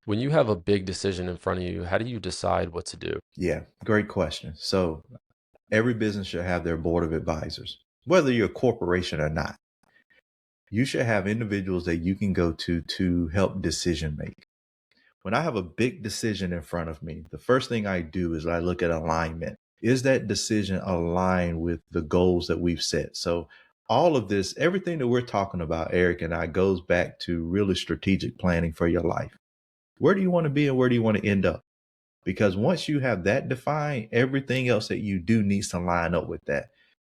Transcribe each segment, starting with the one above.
When you have a big decision in front of you, how do you decide what to do? Yeah, great question. So every business should have their board of advisors, whether you're a corporation or not. You should have individuals that you can go to help decision make. When I have a big decision in front of me, the first thing I do is I look at alignment. Is that decision aligned with the goals that we've set? So all of this, everything that we're talking about, Eric and I, goes back to really strategic planning for your life. Where do you want to be and where do you want to end up? Because once you have that defined, everything else that you do needs to line up with that.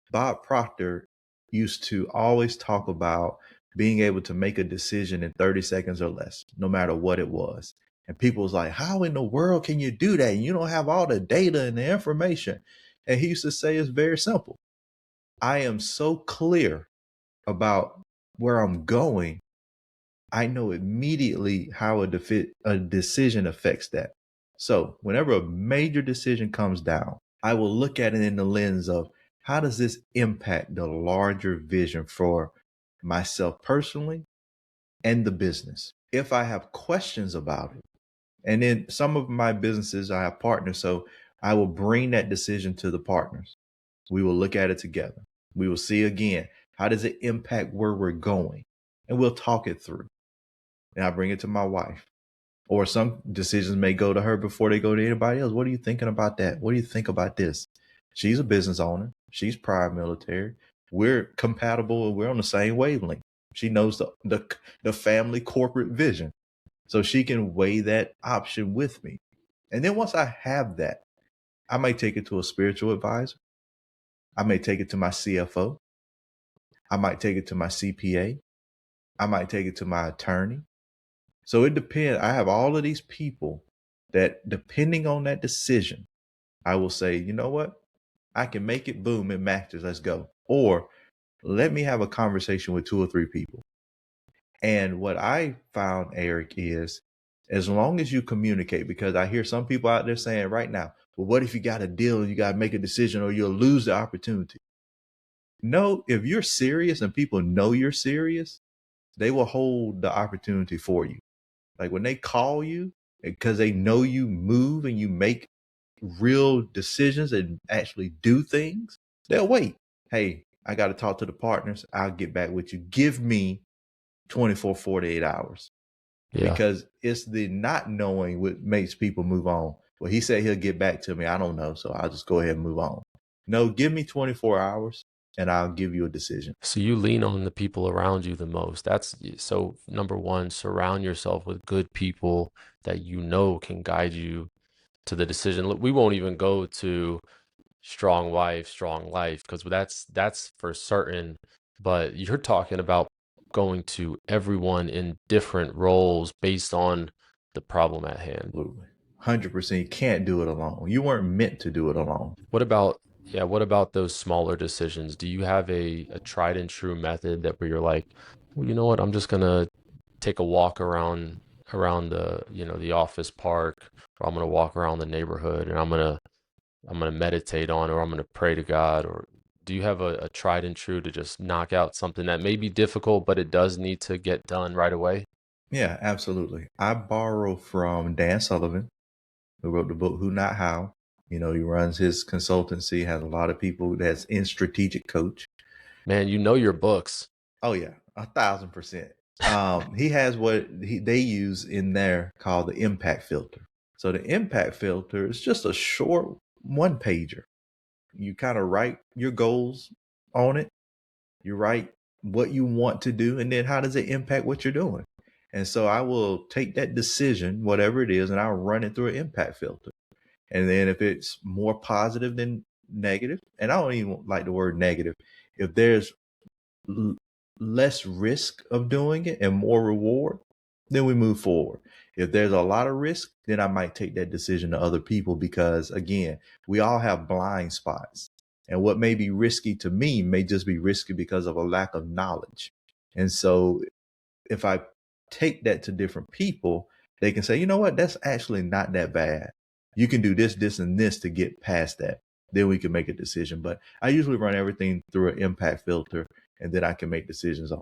Bob Proctor used to always talk about being able to make a decision in 30 seconds or less, no matter what it was. And people was like, how in the world can you do that? You don't have all the data and the information. And he used to say it's very simple. I am so clear about where I'm going. I know immediately how a decision affects that. So whenever a major decision comes down, I will look at it in the lens of how does this impact the larger vision for myself personally and the business? If I have questions about it, and in some of my businesses, I have partners, so I will bring that decision to the partners. We will look at it together. We will see again, how does it impact where we're going? And we'll talk it through. And I bring it to my wife. Or some decisions may go to her before they go to anybody else. What are you thinking about that? What do you think about this? She's a business owner. She's prior military. We're compatible. We're on the same wavelength. She knows the family corporate vision. So she can weigh that option with me. And then once I have that, I might take it to a spiritual advisor. I may take it to my CFO. I might take it to my CPA. I might take it to my attorney. So it depends. I have all of these people that, depending on that decision, I will say, you know what? I can make it, boom, it matches, let's go. Or let me have a conversation with 2 or 3 people. And what I found, Eric, is as long as you communicate, because I hear some people out there saying right now, well, what if you got a deal and you got to make a decision or you'll lose the opportunity? No, if you're serious and people know you're serious, they will hold the opportunity for you. Like when they call you, because they know you move and you make real decisions and actually do things, they'll wait. Hey, I got to talk to the partners. I'll get back with you. Give me 24, 48 hours. Yeah. Because it's the not knowing what makes people move on. Well, he said he'll get back to me. I don't know. So I'll just go ahead and move on. No, give me 24 hours and I'll give you a decision. So you lean on the people around you the most. That's so number one, surround yourself with good people that you know can guide you to the decision. Look, we won't even go to strong wife, strong life, because that's for certain. But you're talking about going to everyone in different roles based on the problem at hand. Absolutely. 100%. You can't do it alone. You weren't meant to do it alone. What about, yeah, what about those smaller decisions? Do you have a tried and true method that where you're like, well, you know what, I'm just gonna take a walk around the, the office park, or I'm gonna walk around the neighborhood and I'm gonna meditate on, or I'm gonna pray to God, or do you have a tried and true to just knock out something that may be difficult, but it does need to get done right away? Yeah, absolutely. I borrow from Dan Sullivan, who wrote the book Who Not How. You know, he runs his consultancy, has a lot of people that's in strategic coach. Man, you know your books. Oh yeah, 1,000%. He has what they use in there called the impact filter. So the impact filter is just a short 1-pager. You kind of write your goals on it. You write what you want to do, and then how does it impact what you're doing? And so I will take that decision, whatever it is, and I'll run it through an impact filter. And then if it's more positive than negative, and I don't even like the word negative, if there's less risk of doing it and more reward, then we move forward. If there's a lot of risk, then I might take that decision to other people because, again, we all have blind spots. And what may be risky to me may just be risky because of a lack of knowledge. And so if I take that to different people, they can say, you know what, that's actually not that bad. You can do this, this, and this to get past that. Then we can make a decision. But I usually run everything through an impact filter, and then I can make decisions on